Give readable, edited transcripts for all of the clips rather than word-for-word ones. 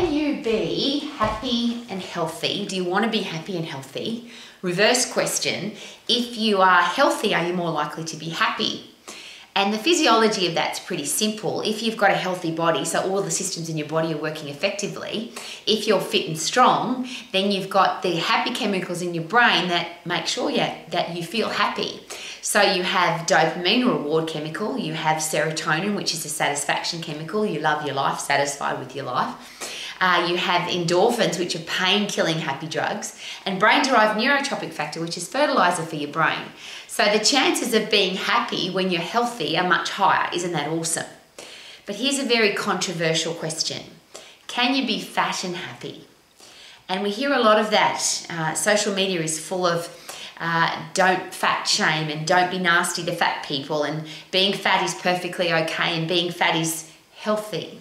Can you be happy and healthy? Do you want to be happy and healthy? Reverse question, if you are healthy, are you more likely to be happy? And the physiology of that's pretty simple. If you've got a healthy body, so all the systems in your body are working effectively, if you're fit and strong, then you've got the happy chemicals in your brain that make sure that you feel happy. So you have dopamine, reward chemical, you have serotonin, which is a satisfaction chemical, you love your life, satisfied with your life. You have endorphins, which are pain-killing happy drugs, and brain-derived neurotropic factor, which is fertilizer for your brain. So the chances of being happy when you're healthy are much higher. Isn't that awesome? But here's a very controversial question. Can you be fat and happy? And we hear a lot of that. Social media is full of don't fat shame and don't be nasty to fat people, and being fat is perfectly okay and being fat is healthy.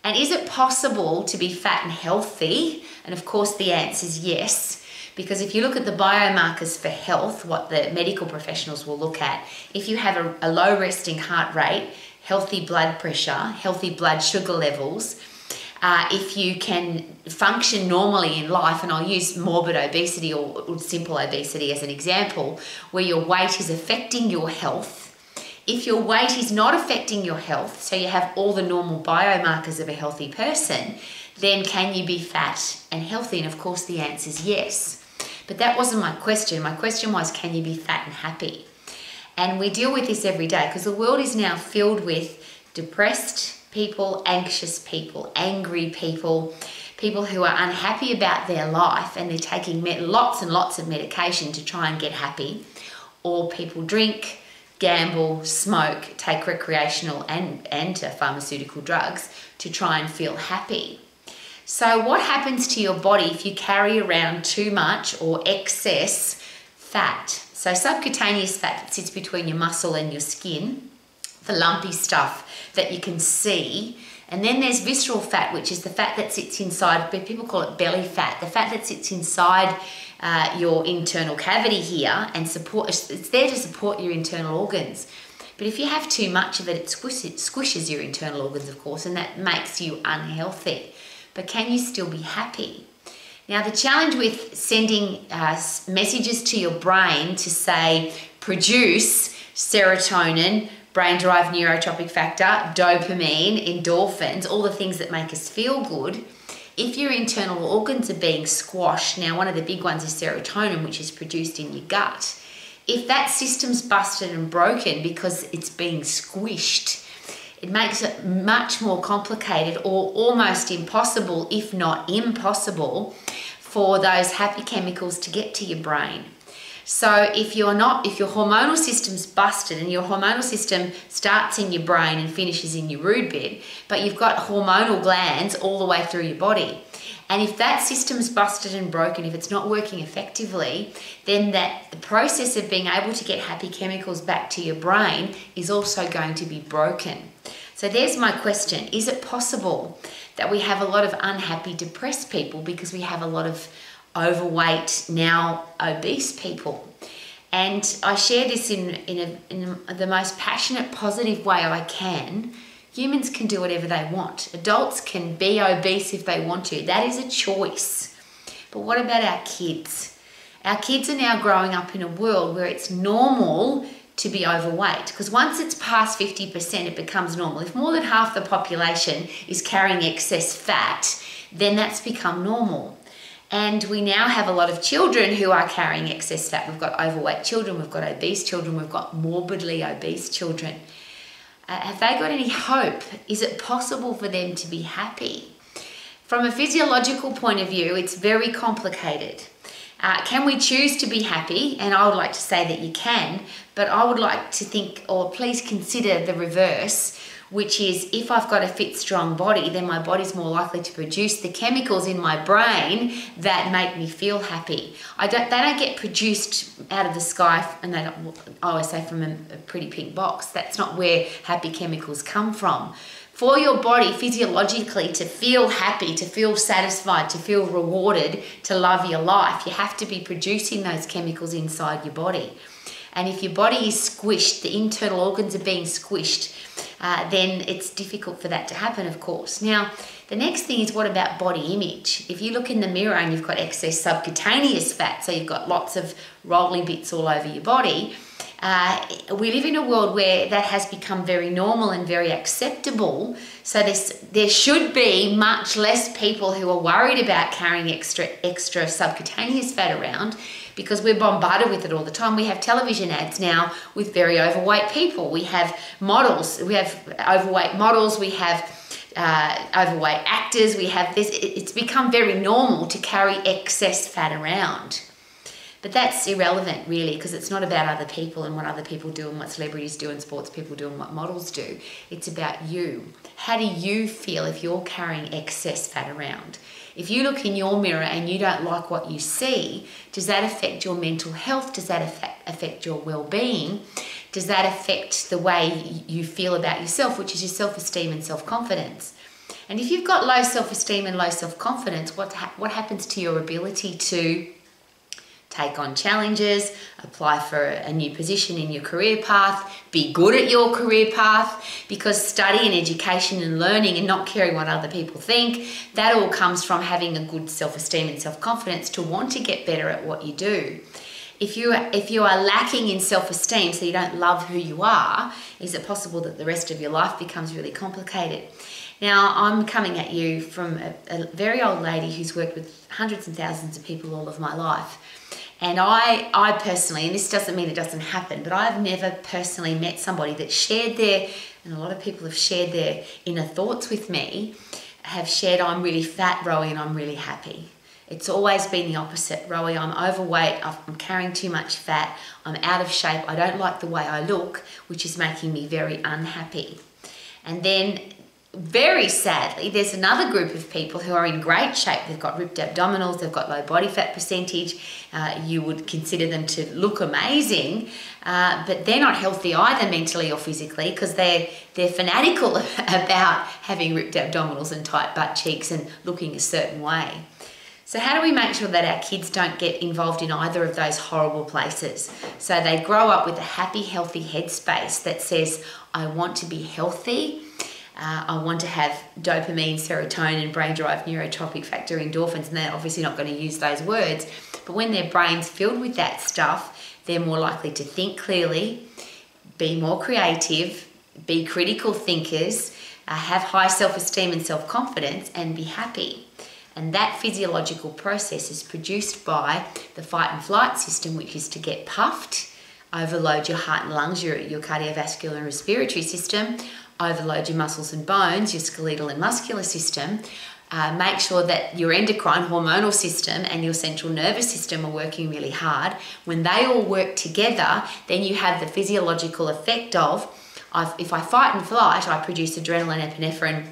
And is it possible to be fat and healthy? And of course the answer is yes, because if you look at the biomarkers for health, what the medical professionals will look at, if you have a low resting heart rate, healthy blood pressure, healthy blood sugar levels, if you can function normally in life, and I'll use morbid obesity or simple obesity as an example, where your weight is affecting your health. If your weight is not affecting your health, so you have all the normal biomarkers of a healthy person, then can you be fat and healthy? And of course the answer is yes. But that wasn't my question. My question was, can you be fat and happy? And we deal with this every day because the world is now filled with depressed people, anxious people, angry people, people who are unhappy about their life and they're taking lots and lots of medication to try and get happy, or people drink, gamble, smoke, take recreational and pharmaceutical drugs to try and feel happy. So what happens to your body if you carry around too much or excess fat? So subcutaneous fat that sits between your muscle and your skin, the lumpy stuff that you can see. And then there's visceral fat, which is the fat that sits inside, but people call it belly fat, the fat that sits inside your internal cavity here and it's there to support your internal organs. But if you have too much of it, it squishes your internal organs, of course, and that makes you unhealthy. But can you still be happy? Now, the challenge with sending messages to your brain to say, produce serotonin, brain-derived neurotropic factor, dopamine, endorphins, all the things that make us feel good, if your internal organs are being squashed, now one of the big ones is serotonin, which is produced in your gut. If that system's busted and broken because it's being squished, it makes it much more complicated or almost impossible, if not impossible, for those happy chemicals to get to your brain. So if your hormonal system's busted and your hormonal system starts in your brain and finishes in your rude bed, but you've got hormonal glands all the way through your body, and if that system's busted and broken, if it's not working effectively, then the process of being able to get happy chemicals back to your brain is also going to be broken. So there's my question. Is it possible that we have a lot of unhappy, depressed people because we have a lot of overweight, now obese people? And I share this in the most passionate, positive way I can. Humans can do whatever they want. Adults can be obese if they want to. That is a choice. But what about our kids? Our kids are now growing up in a world where it's normal to be overweight, because once it's past 50%, it becomes normal. If more than half the population is carrying excess fat, then that's become normal. And we now have a lot of children who are carrying excess fat. We've got overweight children, we've got obese children, we've got morbidly obese children. Have they got any hope? Is it possible for them to be happy? From a physiological point of view, it's very complicated. Can we choose to be happy? And I would like to say that you can, but I would like to think, or please consider the reverse, which is if I've got a fit, strong body, then my body's more likely to produce the chemicals in my brain that make me feel happy. They don't get produced out of the sky, and I always say from a pretty pink box. That's not where happy chemicals come from. For your body physiologically to feel happy, to feel satisfied, to feel rewarded, to love your life, you have to be producing those chemicals inside your body. And if your body is squished, the internal organs are being squished, then it's difficult for that to happen, of course. Now, The next thing is, what about body image? If you look in the mirror and you've got excess subcutaneous fat, so you've got lots of rolly bits all over your body, we live in a world where that has become very normal and very acceptable. So there should be much less people who are worried about carrying extra subcutaneous fat around, because we're bombarded with it all the time. We have television ads now with very overweight people. We have models. We have overweight models. We have overweight actors. We have this. It's become very normal to carry excess fat around. But that's irrelevant, really, because it's not about other people and what other people do and what celebrities do and sports people do and what models do. It's about you. How do you feel if you're carrying excess fat around? If you look in your mirror and you don't like what you see, does that affect your mental health? Does that affect your well-being? Does that affect the way you feel about yourself, which is your self-esteem and self-confidence? And if you've got low self-esteem and low self-confidence, what happens to your ability to take on challenges, apply for a new position in your career path, be good at your career path? Because study and education and learning and not caring what other people think, that all comes from having a good self-esteem and self-confidence to want to get better at what you do. If you are lacking in self-esteem, so you don't love who you are, is it possible that the rest of your life becomes really complicated? Now, I'm coming at you from a very old lady who's worked with hundreds and thousands of people all of my life. And I personally, and this doesn't mean it doesn't happen, but I've never personally met somebody that shared and a lot of people have shared their inner thoughts with me, have shared, I'm really fat, Rowie, and I'm really happy. It's always been the opposite. Rowie, I'm overweight, I'm carrying too much fat, I'm out of shape, I don't like the way I look, which is making me very unhappy. And then, very sadly, there's another group of people who are in great shape. They've got ripped abdominals, they've got low body fat percentage. You would consider them to look amazing, but they're not healthy either mentally or physically, because they're fanatical about having ripped abdominals and tight butt cheeks and looking a certain way. So how do we make sure that our kids don't get involved in either of those horrible places? So they grow up with a happy, healthy headspace that says, I want to be healthy. I want to have dopamine, serotonin, brain-derived neurotropic factor, endorphins, and they're obviously not going to use those words. But when their brain's filled with that stuff, they're more likely to think clearly, be more creative, be critical thinkers, have high self-esteem and self-confidence, and be happy. And that physiological process is produced by the fight and flight system, which is to get puffed, overload your heart and lungs, your cardiovascular and respiratory system, overload your muscles and bones, your skeletal and muscular system, make sure that your endocrine hormonal system and your central nervous system are working really hard. When they all work together, then you have the physiological effect of, if I fight and flight, I produce adrenaline, epinephrine,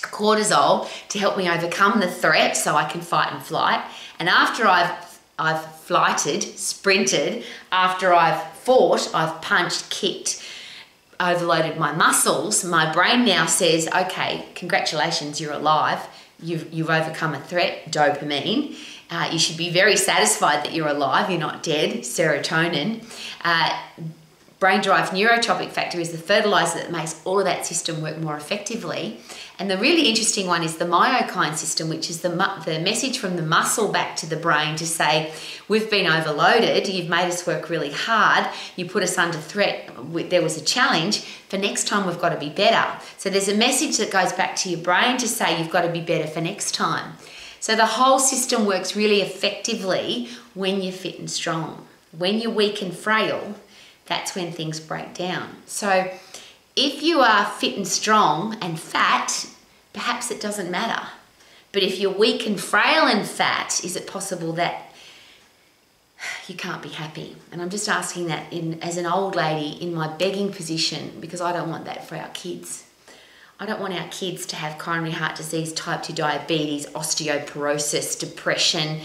cortisol to help me overcome the threat so I can fight and flight. And after I've flighted, sprinted, after I've fought, I've punched, kicked, overloaded my muscles, my brain now says, okay, congratulations, you're alive. You've overcome a threat, dopamine. You should be very satisfied that you're alive, you're not dead, serotonin. Brain-derived neurotropic factor is the fertilizer that makes all of that system work more effectively. And the really interesting one is the myokine system, which is the message from the muscle back to the brain to say, we've been overloaded, you've made us work really hard, you put us under threat, there was a challenge, for next time we've got to be better. So there's a message that goes back to your brain to say you've got to be better for next time. So the whole system works really effectively when you're fit and strong. When you're weak and frail, that's when things break down. So if you are fit and strong and fat, perhaps it doesn't matter. But if you're weak and frail and fat, is it possible that you can't be happy? And I'm just asking that as an old lady in my begging position, because I don't want that for our kids. I don't want our kids to have coronary heart disease, type 2 diabetes, osteoporosis, depression,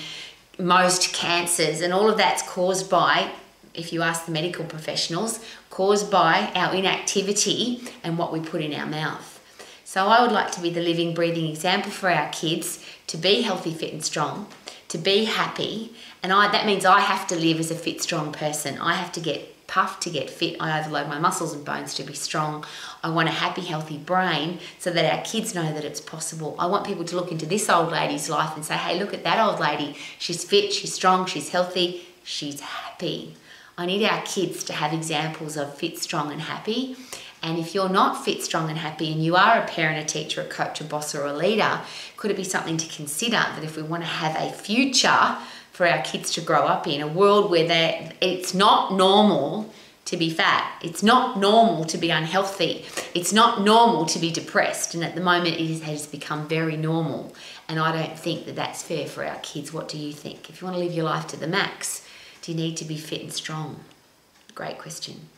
most cancers, and all of that's caused by, if you ask the medical professionals, caused by our inactivity and what we put in our mouth. So I would like to be the living, breathing example for our kids to be healthy, fit and strong, to be happy. And that means I have to live as a fit, strong person. I have to get puffed to get fit. I overload my muscles and bones to be strong. I want a happy, healthy brain so that our kids know that it's possible. I want people to look into this old lady's life and say, hey, look at that old lady. She's fit, she's strong, she's healthy, she's happy. I need our kids to have examples of fit, strong and happy. And if you're not fit, strong and happy and you are a parent, a teacher, a coach, a boss or a leader, could it be something to consider that if we want to have a future for our kids to grow up in, a world where it's not normal to be fat, it's not normal to be unhealthy, it's not normal to be depressed, and at the moment it has become very normal, and I don't think that that's fair for our kids. What do you think? If you want to live your life to the max, do you need to be fit and strong? Great question.